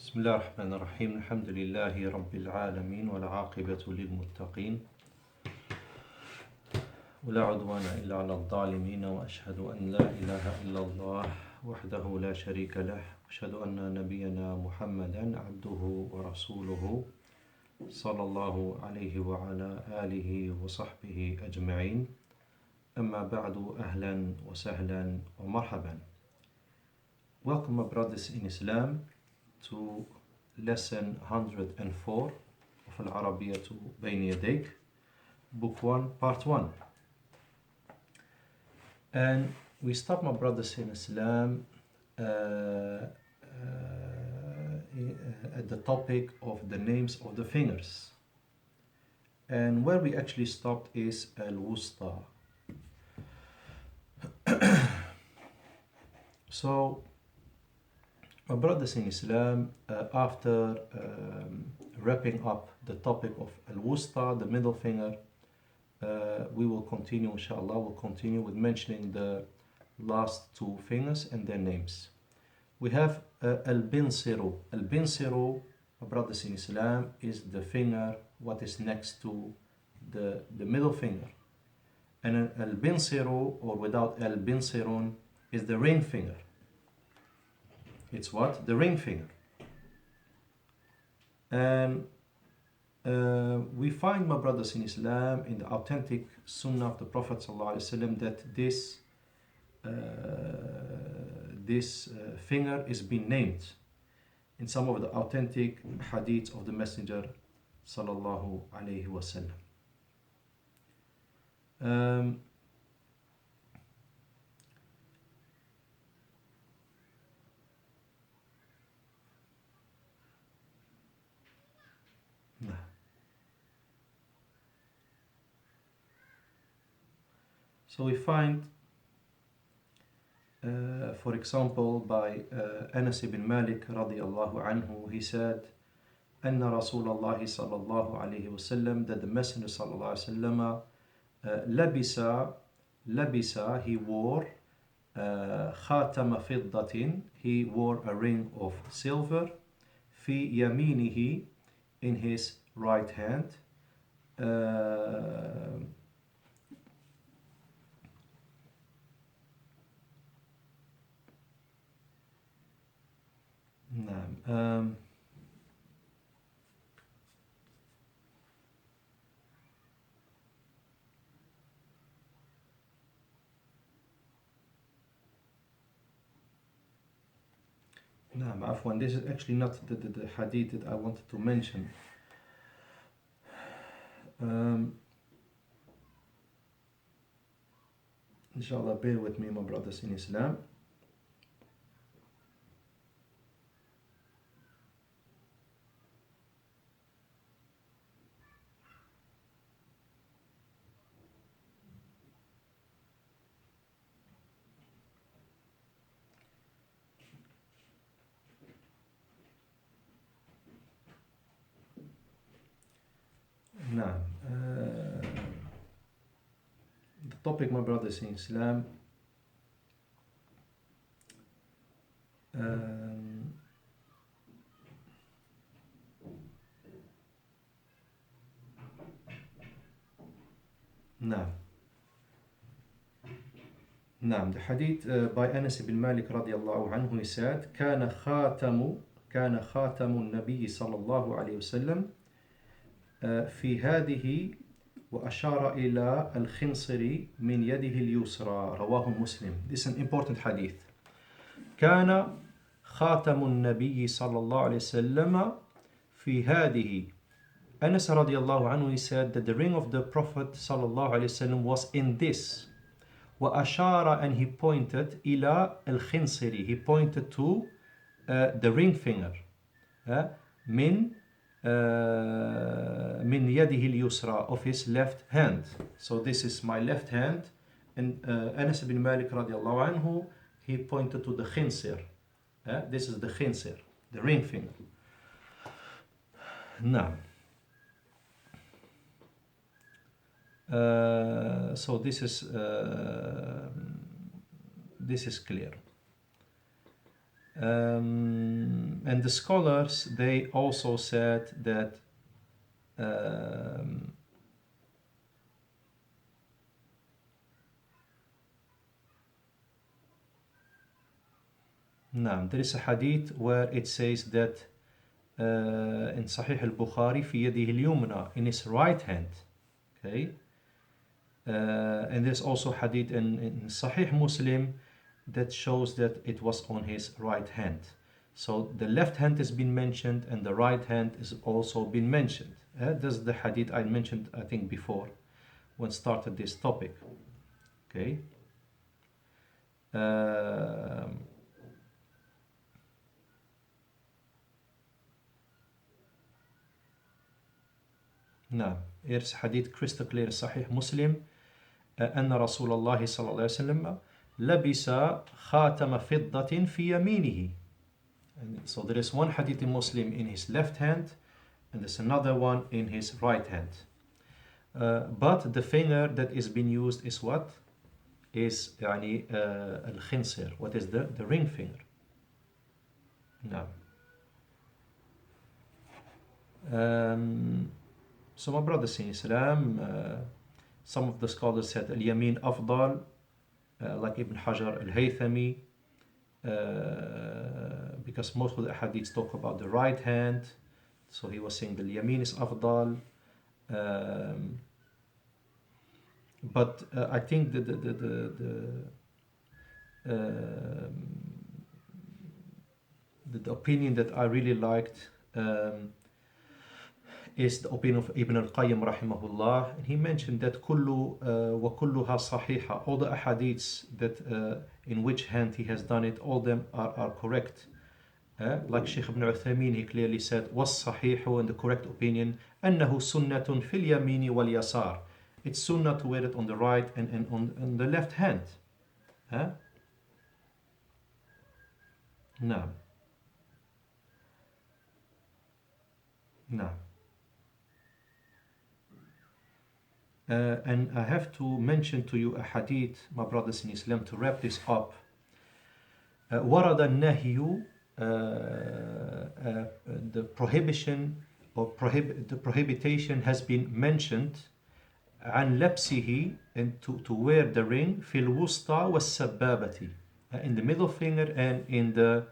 بسم الله الرحمن الرحيم الحمد لله رب العالمين والعاقبة للمتقين ولا عدوان إلا على الظالمين وأشهد أن لا إله إلا الله وحده لا شريك له وأشهد أن نبينا محمدا عبده ورسوله صلى الله عليه وعلى آله وصحبه أجمعين أما بعد أهلا وسهلا ومرحبا. Welcome my brothers in Islam to lesson 104 of Arabiyyah to Bayna Yadayk, book 1, part 1. And we stop, my brothers in Islam, at the topic of the names of the fingers. And where we actually stopped is al-wusta. So, my brothers in Islam, after wrapping up the topic of al-wusta, the middle finger, we will continue, inshallah, we'll continue with mentioning the last two fingers and their names. We have al-binsiru. Al-binsiru, my brothers in Islam, is the finger what is next to the middle finger. And al-binsiru, or without al-binsirun, is the ring finger. It's what? The ring finger. And we find, my brothers in Islam, in the authentic Sunnah of the Prophet ﷺ that this finger is being named in some of the authentic hadiths of the Messenger sallallahu alaihi wasallam. So we find, for example, by Anas ibn Malik radiyallahu anhu, he said, أن رسول الله صلى الله عليه وسلم, that the Messenger صلى الله عليه وسلم لبس, he wore خاتم فضة, he wore a ring of silver, في يمينه, in his right hand, Afwan, this is actually not the hadith that I wanted to mention. Inshallah, bear with me, my brothers in Islam. The topic, my brothers in Islam, the hadith by Anas ibn Malik radiallahu anhu, he said, كان خاتم النبي صلى الله عليه وسلم في هذه وأشار إلى الخنصر من يده اليسرى رواه مسلم. This is an important hadith. كان خاتم النبي صلى الله عليه وسلم في هذه. Anas radiallahu anhu, he said that the ring of the Prophet صلى الله عليه وسلم was in this. وأشار, and he pointed إلى الخنصر, he pointed to the ring finger. من يده اليسرى, of his left hand. So this is my left hand, and Anas ibn Malik radiallahu anhu, he pointed to the khinsir. This is the khinsir, the ring finger. Now, so this is clear. And the scholars, they also said that um, there is a hadith where it says that in Sahih al-Bukhari في يده اليمنى, in his right hand. Okay. And there's also hadith in Sahih Muslim that shows that it was on his right hand. So the left hand has been mentioned and the right hand has also been mentioned. This is the hadith I mentioned, I think, before when started this topic. Okay. نعم. Here's hadith crystal clear Sahih Muslim أن رسول الله صلى الله عليه وسلم لبس خاتم فضة في يمينه. And so there is one hadith in Muslim in his left hand and there's another one in his right hand. But the finger that is being used is what? Is يعني الخنصر. What is the ring finger? نعم. So my brothers in Islam, some of the scholars said al-yamin afdal, like Ibn Hajar al-Haythami, because most of the hadiths talk about the right hand, so he was saying the yamin is afdal. But I think the opinion that I really liked is the opinion of Ibn al-Qayyim rahimahullah. And he mentioned that kullu wa kulluha sahiha, all the ahadiths that in which hand he has done it, all them are correct. Like Sheikh Ibn Uthaymeen, he clearly said was sahihu, and the correct opinion annahu sunnatun fil yamini wal yasar. It's sunnah to wear it on the right and on the left hand. No. And I have to mention to you a hadith, my brothers in Islam, to wrap this up. ورد النهي, the prohibition or the prohibition has been mentioned عن لبسه, and to wear the ring في الوسطى والسبابة, in the middle finger and in the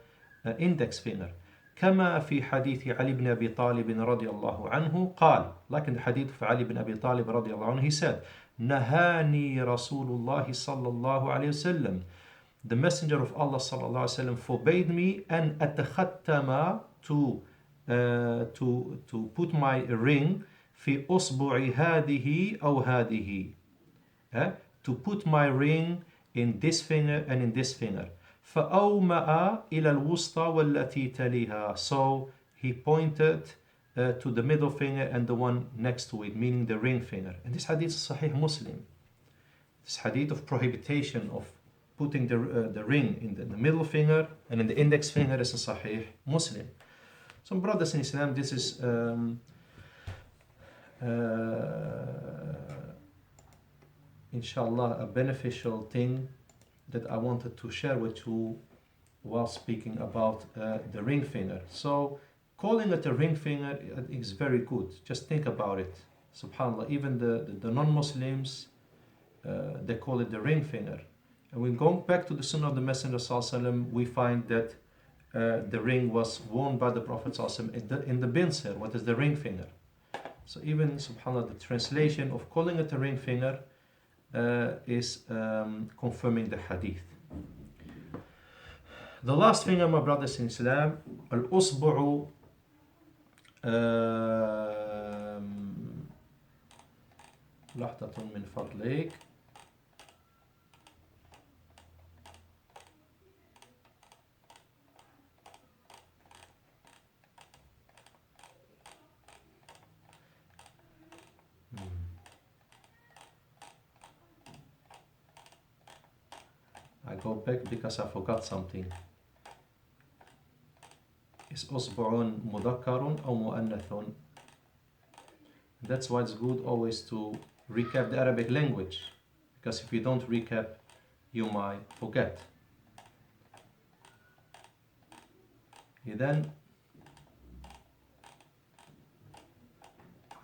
index finger. كما في حديث علي بن أبي طالب رضي الله عنه قال, like in the hadith of Ali ibn Abi Talib رضي الله عنه, he said نهاني رسول الله صلى الله عليه وسلم, the messenger of Allah صلى الله عليه وسلم forbade me أن أتختم to put my ring في أصبع هذه أو هذه, to put my ring in this finger and in this finger. فأومأ إلى الوسطى والتي تليها, so he pointed to the middle finger and the one next to it, meaning the ring finger. And this hadith is Sahih Muslim. This hadith of prohibition of putting the ring in the middle finger and in the index finger is a Sahih Muslim. So brothers in Islam, this is inshallah a beneficial thing that I wanted to share with you while speaking about the ring finger. So calling it a ring finger is very good. Just think about it. SubhanAllah, even the non-Muslims, they call it the ring finger. And when going back to the Sunnah of the Messenger ﷺ, we find that the ring was worn by the Prophet ﷺ in the binsir. What is the ring finger? So even, SubhanAllah, the translation of calling it a ring finger is confirming the hadith. The last finger, my brothers in Islam, al-usbu'u لحظة من فضلك. I go back because I forgot something. Is أصبع مذكر أو مؤنث? That's why it's good always to recap the Arabic language, because if you don't recap, you might forget. إذن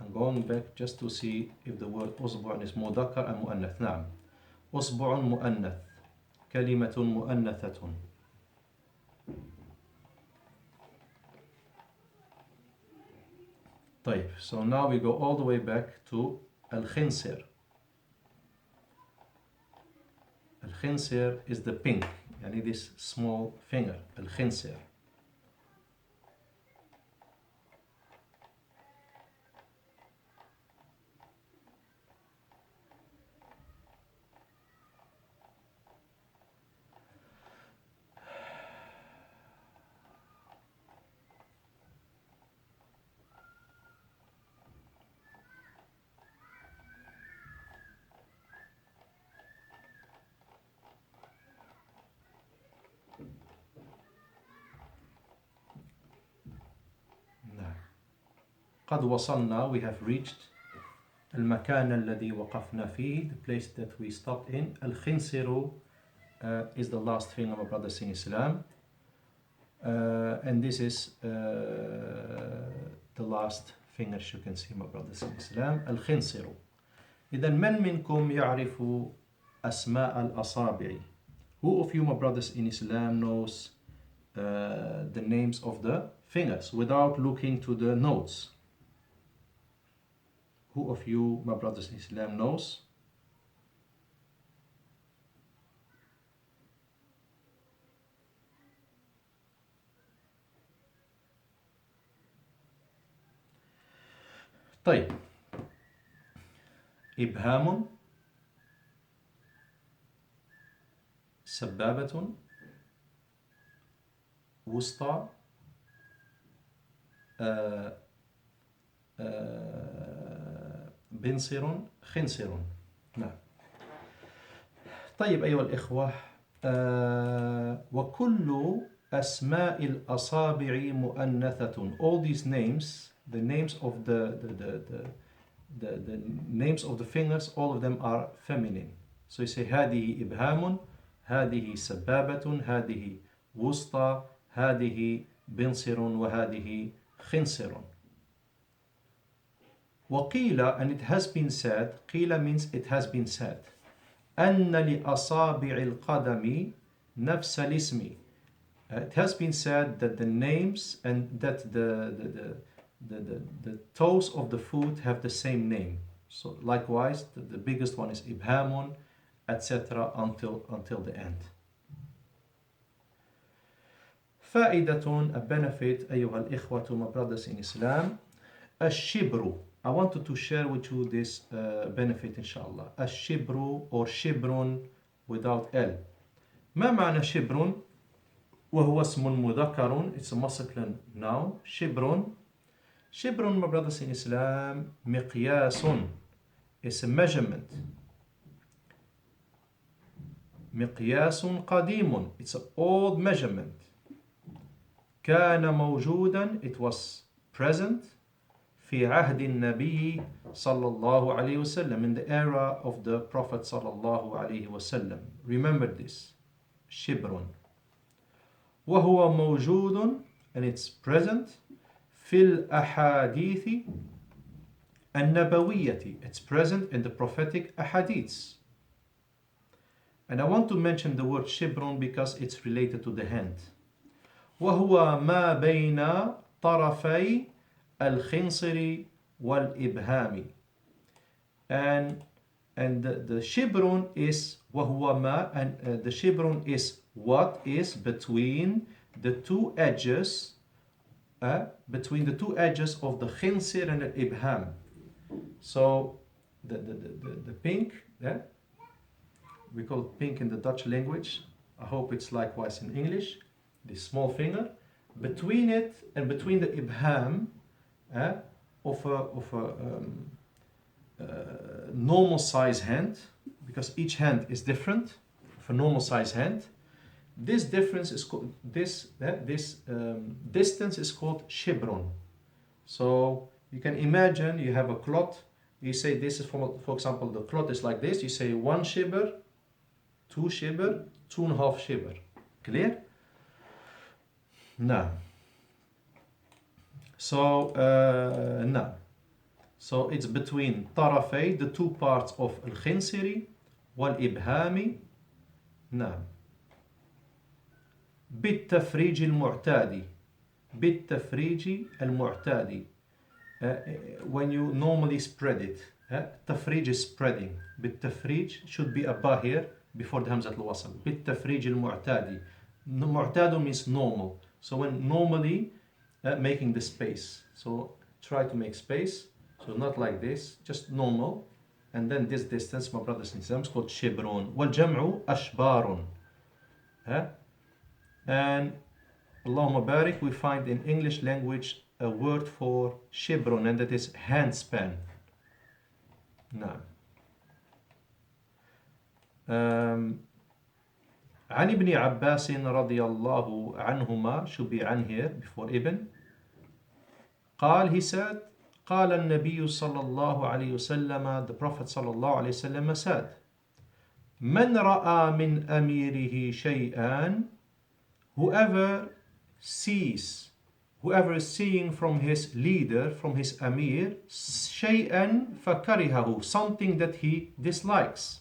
I'm going back just to see if the word أصبع is مذكر أم مؤنث. نعم، أصبع مؤنث، كلمة مؤنثة. طيب, so now we go all the way back to الخنصر. الخنصر is the pink, يعني this small finger, الخنصر. قد وصلنا, we have reached المكان الذي وقفنا فيه, the place that we stopped in. الخنصر is the last finger, my brothers in Islam, and this is the last fingers you can see, my brothers in Islam. الخنصر. إذن من منكم يعرف أسماء الأصابع? Who of you, my brothers in Islam, knows the names of the fingers without looking to the notes? Who of you, my brothers in Islam, knows? طيب, إبهام، سبابة، وسطى، بنصر، خنصر. نعم. طيب أيها الإخوة, وكل أسماء الأصابع مؤنثة. All these names, the names of the names of the fingers, all of them are feminine. So you say هذه إبهام, هذه سبابة, هذه وسطى, هذه بنصر, وهذه خنصر. وقيل, and it has been said, قيل means it has been said, أن لأصابع القدم نفس الاسم. It has been said that the names and that the toes of the foot have the same name. So likewise, the biggest one is إبهام, etc. until the end. فائدة, a benefit, أيها الإخوة, my brothers in Islam. الشبر. I wanted to share with you this benefit, inshallah. الشبر or شبر without L. ما معنى شبر؟ وهو اسم مذكر. It's a masculine noun. شبر. شبر, my brothers in Islam, مقياس. It's a measurement. مقياس قديم. It's an old measurement. كان موجودا. It was present. في عهد النبي صلى الله عليه وسلم, in the era of the Prophet صلى الله عليه وسلم. Remember this. شبر. وهو موجود, and it's present, في الأحاديث النبوية. It's present in the prophetic ahadiths. And I want to mention the word شبر because it's related to the hand. وهو ما بين طرفي الخنصر والإبهام. And the shibrun is وهو ما, and the shibrun is what is between the two edges, of the khinsir and the ibham. So the pink, we call it pink in the Dutch language. I hope it's likewise in English. The small finger, between it and between the ibham of a normal size hand, because each hand is different, of a normal size hand. This difference is called, distance is called shibron. So you can imagine you have a cloth. You say this is, for example, the cloth is like this. You say 1 shibr, 2 shibr, 2.5 shibr. Clear? Now, So, نعم. So it's between طرفي, the two parts of الخنصر والإبهام. نعم. بالتفريج المعتاد. بالتفريج المعتاد. When you normally spread it. تفريج is spreading. بالتفريج should be a ba here before the همزة الوصل. بالتفريج المعتاد. معتاد means normal. So when normally making the space. So try to make space. So not like this, just normal. And then this distance, my brothers and sisters, is called shibron. والجمع أشبار. And Allahumma barik, we find in English language a word for shibron, and that is handspan. نعم. عن ابن عباس رضي الله عنهما, should be عن here before ibn. قال, he said, قال النبي صلى الله عليه وسلم, the Prophet صلى الله عليه وسلم said, من رأى من أميره شيئا, whoever is seeing from his leader, from his amir, شيئا فكرهه, something that he dislikes,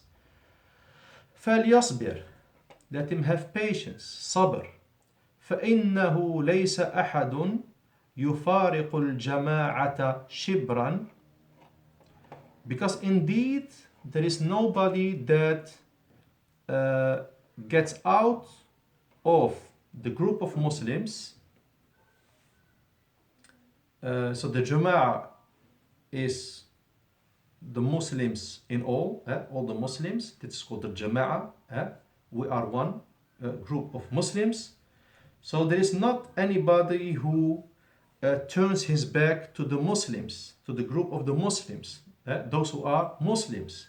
فليصبر, let him have patience, صبر, فإنه ليس أحد يفارق الجماعة شبرا, because indeed there is nobody that gets out of the group of Muslims. So the Jama'ah is the Muslims in all the Muslims. It's called the Jama'ah. We are one group of Muslims. So there is not anybody who turns his back to the Muslims, to the group of the Muslims, those who are Muslims.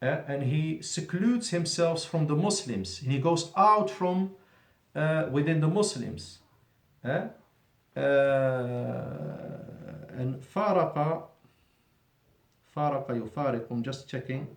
And he secludes himself from the Muslims. And he goes out from within the Muslims. And فارق يفارق, I'm just checking.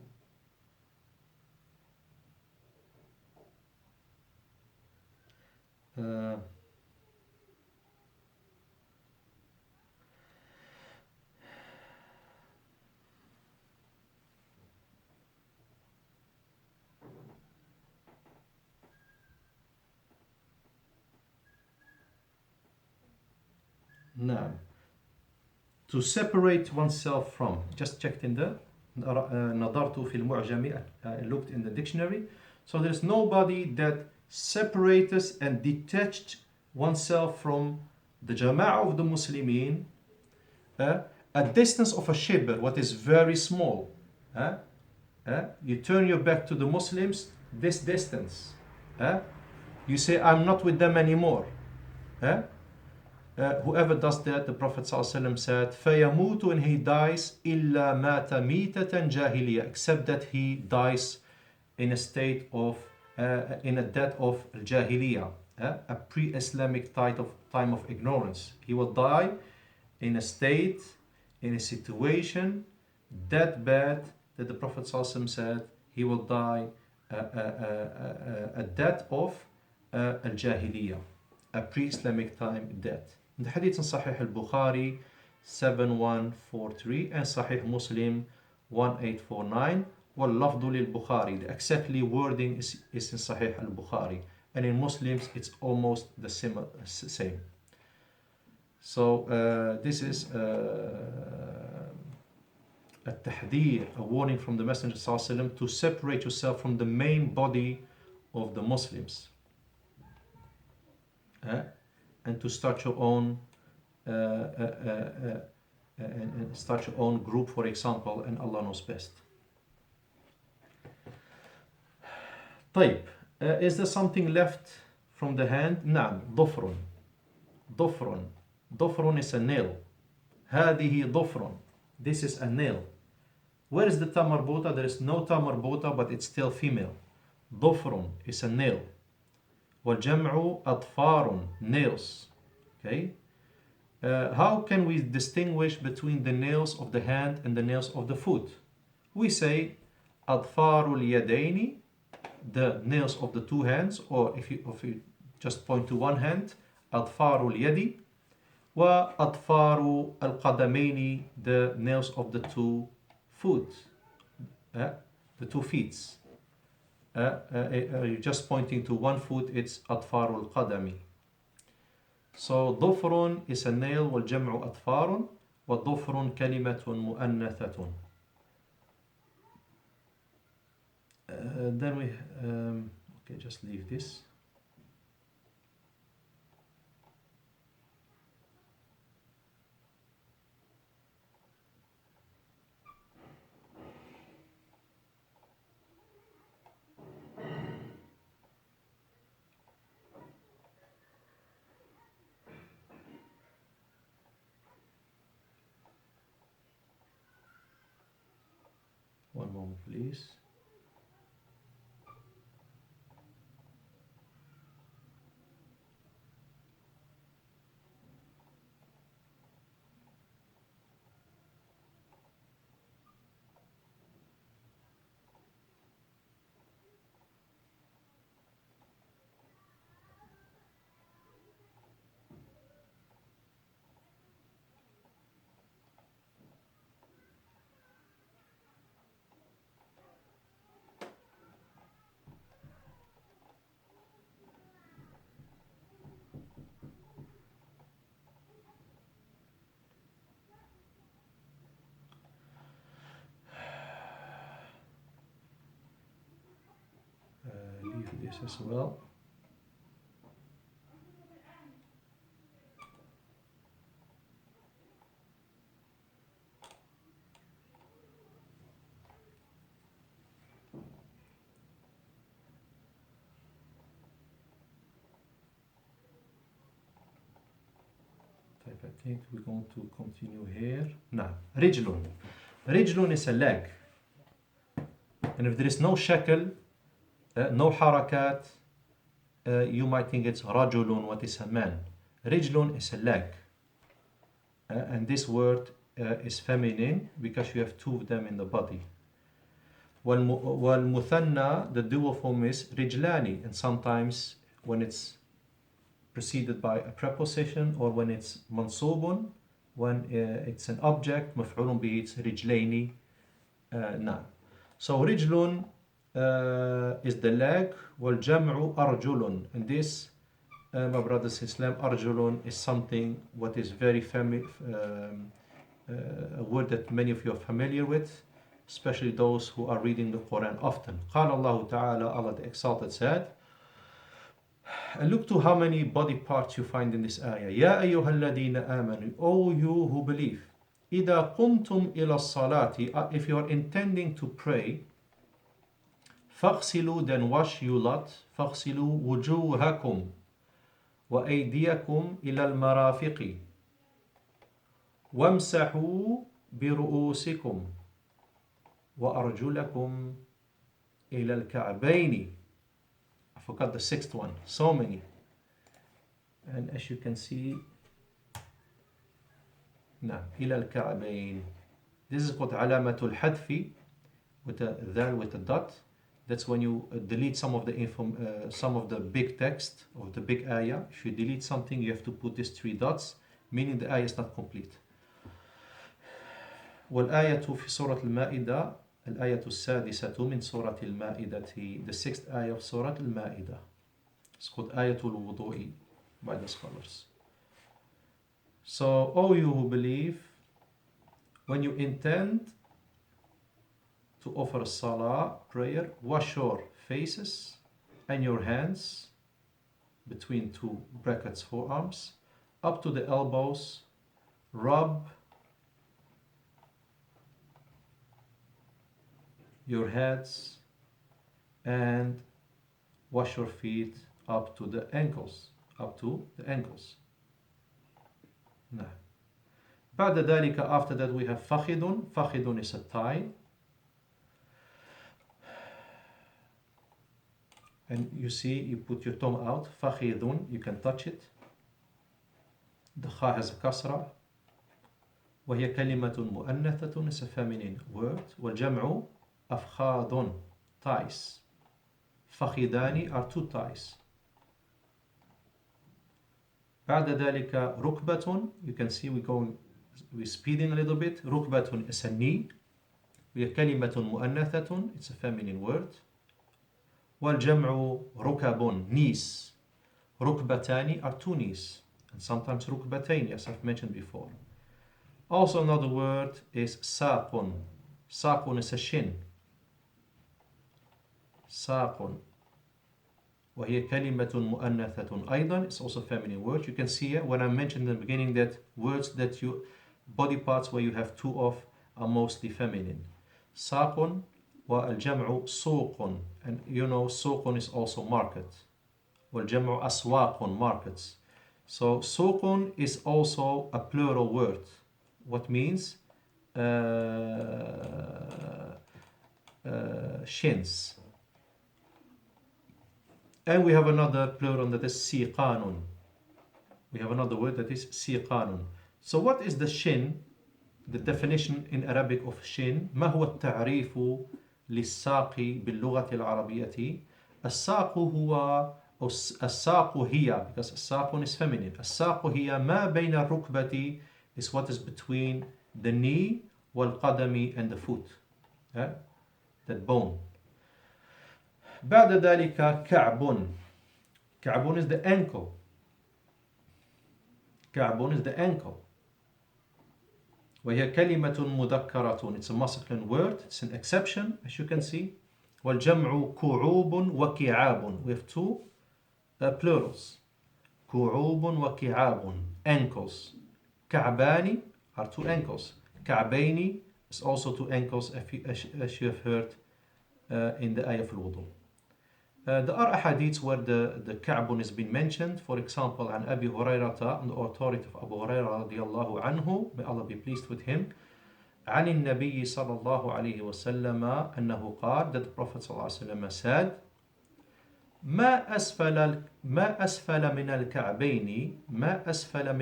Now, to separate oneself from, just checked in the نظرت في المعجم, looked in the dictionary. So there's nobody that separates and detached oneself from the jama'ah of the Muslimin a distance of a shibr, what is very small. You turn your back to the Muslims, this distance. You say, I'm not with them anymore. Whoever does that, the Prophet ﷺ said, فَيَمُوتُ, when he dies, إِلَّا مَاتَ مِيتَةً جَاهِلِيَّةً, except that he dies in a state of, in a death of jahiliyyah, a pre-Islamic time of ignorance. He will die in a state, in a situation that bad that the Prophet ﷺ said he will die a death of al-jahiliyyah, a pre-Islamic time death. The hadith in Sahih al-Bukhari 7143 and Sahih Muslim 1849. وَاللَّفْضُ لِلْبُخَارِ, the exactly wording is in Sahih al-Bukhari, and in Muslims it's almost the same. So this is a tahdeer, a warning from the Messenger ﷺ to separate yourself from the main body of the Muslims. And to start your own start your own group, for example, and Allah knows best. طيب, is there something left from the hand? نعم, ضفر. ضفر is a nail. هذه ضفر, this is a nail. Where is the ta marbuta? There is no ta marbuta, but it's still female. ضفر is a nail. وَالْجَمْعُ أَطْفَارٌ, nails. Okay? How can we distinguish between the nails of the hand and the nails of the foot? We say أَطْفَارُ الْيَدَيْنِ, the nails of the two hands, or if you just point to one hand, أَطْفَارُ الْيَدِ, وأطفار القدمين, the nails of the two foot, the two feet. You're just pointing to one foot, it's أطفار القدم. So ضفر is a nail والجمع أطفار والضفر كلمة مؤنثة. Then we okay, just leave this. One moment, please. Leave this as well. I think we're going to continue here. Now, رجل. رجل is a leg. And if there is no shackle, no harakat, you might think it's رجل, what is a man. رجل is a leg. And this word is feminine because you have two of them in the body. والمثنى, the dual form is رجلاني, and sometimes when it's preceded by a preposition or when it's mansubun, when it's an object, مفعول به, it's رجليني. Now, so رجل is the leg, والجمع أرجل, and this, my brothers in Islam, أرجل is something what is very a word that many of you are familiar with, especially those who are reading the Quran often. قال الله تعالى, Allah the Exalted said, and look to how many body parts you find in this ayah. يا أيها الذين آمنوا, O you who believe, إذا قمتم إلى الصلاة, if you are intending to pray, فاغسلوا, then wash you lot, فاغسلوا وجوهكم وأيديكم إلى المرافق وامسحوا برؤوسكم وأرجلكم إلى الكعبين. I forgot the sixth one. So many. And as you can see, نعم, إلى الكعبين. This is called علامة الحذف, with a ذال with a dot. That's when you delete some of the big text of the big ayah. If you delete something, you have to put these three dots, meaning the ayah is not complete. والآية في سورة المائدة, الآية السادسة من سورة المائدة, the sixth ayah of Surah Al-Ma'idah. It's called آية الوضوء by the scholars. So, all you who believe, when you intend to offer a salah, prayer, wash your faces and your hands between two brackets, forearms, up to the elbows, rub your heads and wash your feet up to the ankles, Now, بعد ذلك, after that we have فخذ. فخذ is a thigh. And you see, you put your tongue out, فخذ, you can touch it. The kha has a kasra. وهي كلمة مؤنثة, is a feminine word. والجمع أفخاذ, thighs. فخذان are two thighs. بعد ذلك ركبة. You can see we're speeding a little bit. ركبة is a knee. وهي كلمة مؤنثة. It's a feminine word. والجمع ركب, knees. ركبتان are two knees. And sometimes ركبتين, as I've mentioned before. Also another word is ساق. ساق is a shin. ساق. وهي كلمة مؤنثة أيضا. It's also a feminine word. You can see when I mentioned in the beginning that words that you, body parts where you have two of, are mostly feminine. ساق والجمع سوق. And you know سوق is also market. والجمع أسواق, markets. So سوق is also a plural word. What means shins. And we have another plural that is سيقان. We have another word that is سيقان. So what is the shin? The definition in Arabic of shin. ما هو التعريف للساق باللغة العربية؟ الساق هو الساق هي, because الساق is feminine. الساق هي ما بين الركبة, is what is between the knee والقدم and the foot. That bone. بعد ذلك كعب. كعب is the ankle. كعب is the ankle. وهي كلمة مذكرة. It's a masculine word. It's an exception, as you can see. والجمع كعوب وكعاب. We have two plurals. كعوب وكعاب. Ankles. كعبان are two ankles. كعبين is also two ankles, as you have heard in the ayah of al-wudu. There are ahadiths where the ka'bun has been mentioned. For example, عن أبي هريرة, on the authority of Abu Hurairah رضي الله عنه, may Allah be pleased with him, عن النبي صلى الله عليه وسلم أنه قال, that the Prophet صلى الله عليه وسلم said, ما أسفل من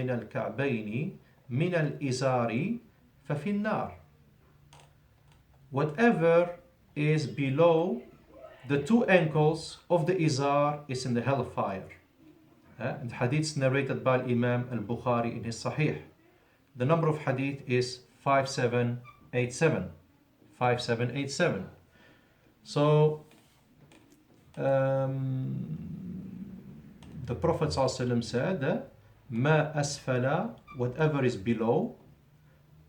الكعبين من الإزار ففي النار. Whatever is below the two ankles of the izar is in the hellfire. And hadiths narrated by Imam al-Bukhari in his Sahih. The number of hadith is 5787. 5787. So the Prophet ﷺ said, ما أسفل, whatever is below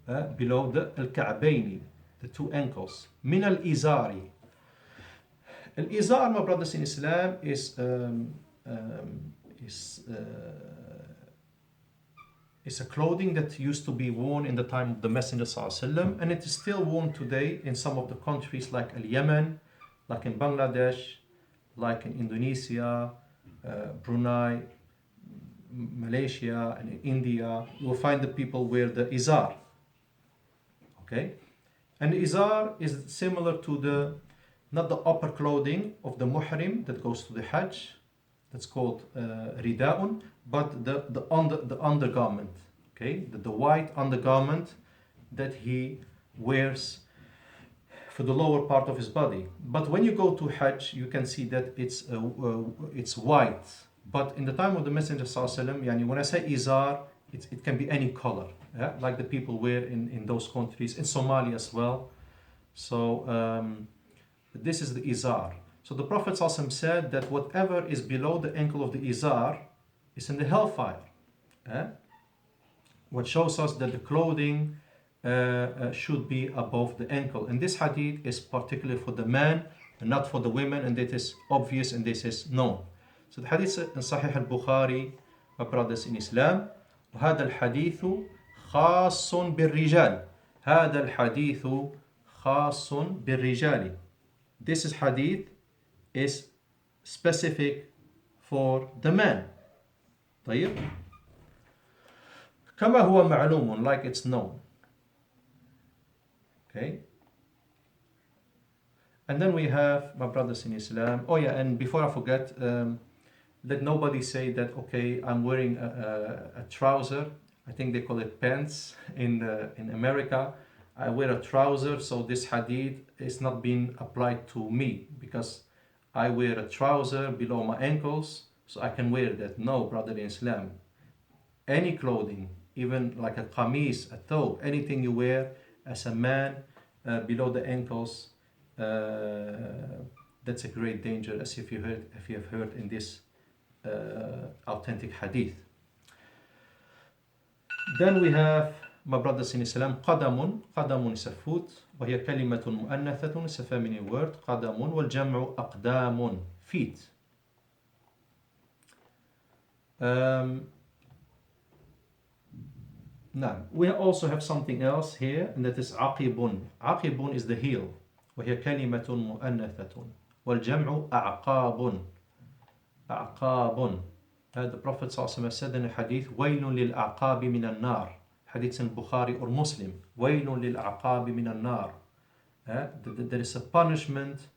the al-ka'bayni, the two ankles, min al-izari. Al-izar, my brothers in Islam, is a clothing that used to be worn in the time of the Messenger ﷺ, and it is still worn today in some of the countries like Yemen, like in Bangladesh, like in Indonesia, Brunei, Malaysia, and in India. You will find the people wear the izar. Okay? And the izar is similar to not the upper clothing of the muhrim that goes to the Hajj, that's called rida'un, but the undergarment, okay, the white undergarment that he wears for the lower part of his body. But when you go to Hajj, you can see that it's white. But in the time of the Messenger ﷺ, yani when I say izar, it can be any color, like the people wear in those countries, in Somalia as well. So this is the izar. So the Prophet ﷺ said that whatever is below the ankle of the izar is in the hellfire. What shows us that the clothing should be above the ankle. And this hadith is particularly for the man and not for the women, and it is obvious and this is known. So the hadith in Sahih al-Bukhari, my brothers in Islam, وهذا الحديث خاص بالرجال. هذا الحديث خاص بالرجال. This is hadith is specific for the man. طيب. كما هو معلوم, like it's known. Okay. And then we have, my brothers in Islam. Oh yeah, and before I forget, let nobody say that, okay, I'm wearing a trouser. I think they call it pants in America. I wear a trouser, so this hadith is not being applied to me because I wear a trouser below my ankles, so I can wear that. No, brother in Islam. any clothing, even like a qamis, a thobe, anything you wear as a man below the ankles, that's a great danger, as if you have heard in this authentic hadith. Then we have, my brothers in Islam, قدم. قدم is a foot, وهي كلمة مؤنثة, is a feminine word, قدم, والجمع أقدام, feet. Now, we also have something else here, and that is عقب. عقب is the heel, وهي كلمة مؤنثة, والجمع أعقاب. أعقاب. The Prophet ﷺ said in a hadith, وَيْلٌ لِلْأَعْقَابِ مِنَ النَّارِ. Hadith in Bukhari or Muslim. وَيْلٌ لِلْأَعْقَابِ مِنَ النَّارِ. There is a punishment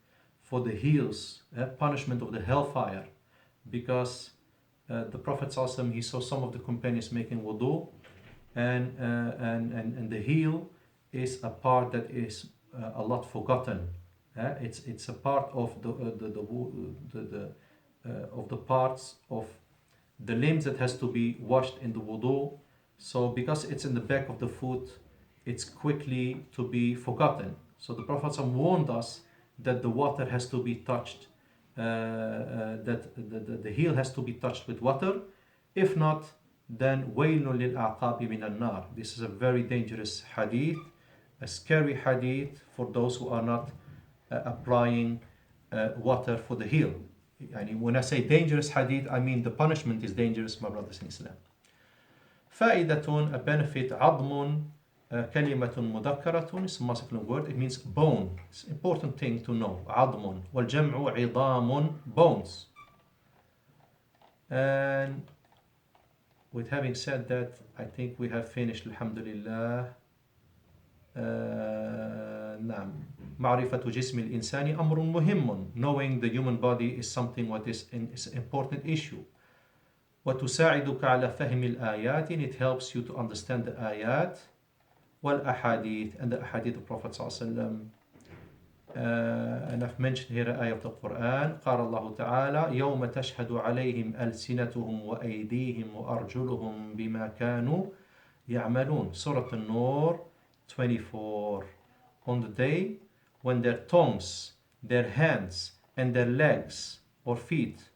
for the heels, punishment of the hellfire, because the Prophet ﷺ, he saw some of the companions making wudu, and the heel is a part that is a lot forgotten. It's a part of the parts of the limbs that has to be washed in the wudu. So because it's in the back of the foot, it's quickly to be forgotten. So the Prophet warned us that the water has to be touched, that the heel has to be touched with water. If not, then وَيْلٌ لِلْأَعْقَابِ مِنَ النَّارِ. This is a very dangerous hadith, a scary hadith for those who are not applying water for the heel. And when I say dangerous hadith, I mean the punishment is dangerous, my brothers in Islam. فائدة, a benefit, عظم, كلمة مذكرة, is a masculine word, it means bone. It's an important thing to know. عظم, والجمع عظام, bones. And with having said that, I think we have finished, alhamdulillah. نعم. معرفة جسم الإنسان أمر مهم. Knowing the human body is something what is an important issue. وتساعدك على فهم الآيات, and it helps you to understand the ayat والأحاديث, and the ahadith of Prophet صلى الله عليه وسلم. And I've mentioned here an ayah of the Quran. قال الله تعالى يوم تشهد عليهم ألسنتهم وأيديهم وأرجلهم بما كانوا يعملون. Surah An-Nur 24. On the day when their tongues, their hands, and their legs or feet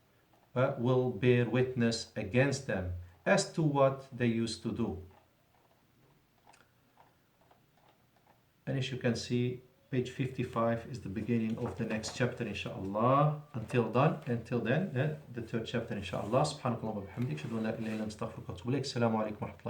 will bear witness against them as to what they used to do. And as you can see, page 55 is the beginning of the next chapter, inshallah. Until then, the third chapter, inshallah. Subhanakallah wa bihamdik. Ashhadu an la ilaha illa anta astaghfiruka wa atubu ilaik. Assalamu alaikum wa rahmatullahi.